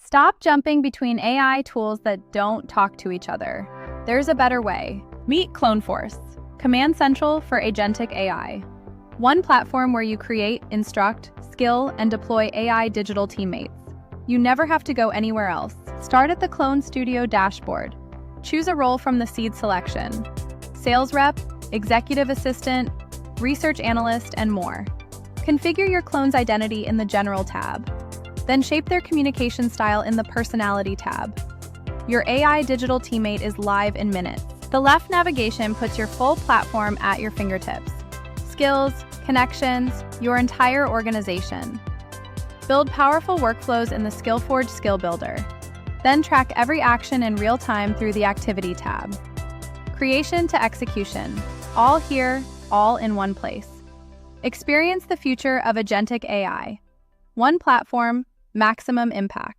Stop jumping between AI tools that don't talk to each other. There's a better way. Meet CloneForce, Command Central for agentic AI. One platform where you create, instruct, skill, and deploy AI digital teammates. You never have to go anywhere else. Start at the Clone Studio dashboard. Choose a role from the seed selection. Sales rep, executive assistant, research analyst, and more. Configure your clone's identity in the General tab. Then shape their communication style in the Personality tab. Your AI digital teammate is live in minutes. The left navigation puts your full platform at your fingertips. Skills, connections, your entire organization. Build powerful workflows in the SkillForge Skill Builder. Then track every action in real time through the Activity tab. Creation to execution. All here, all in one place. Experience the future of agentic AI. One platform, maximum impact.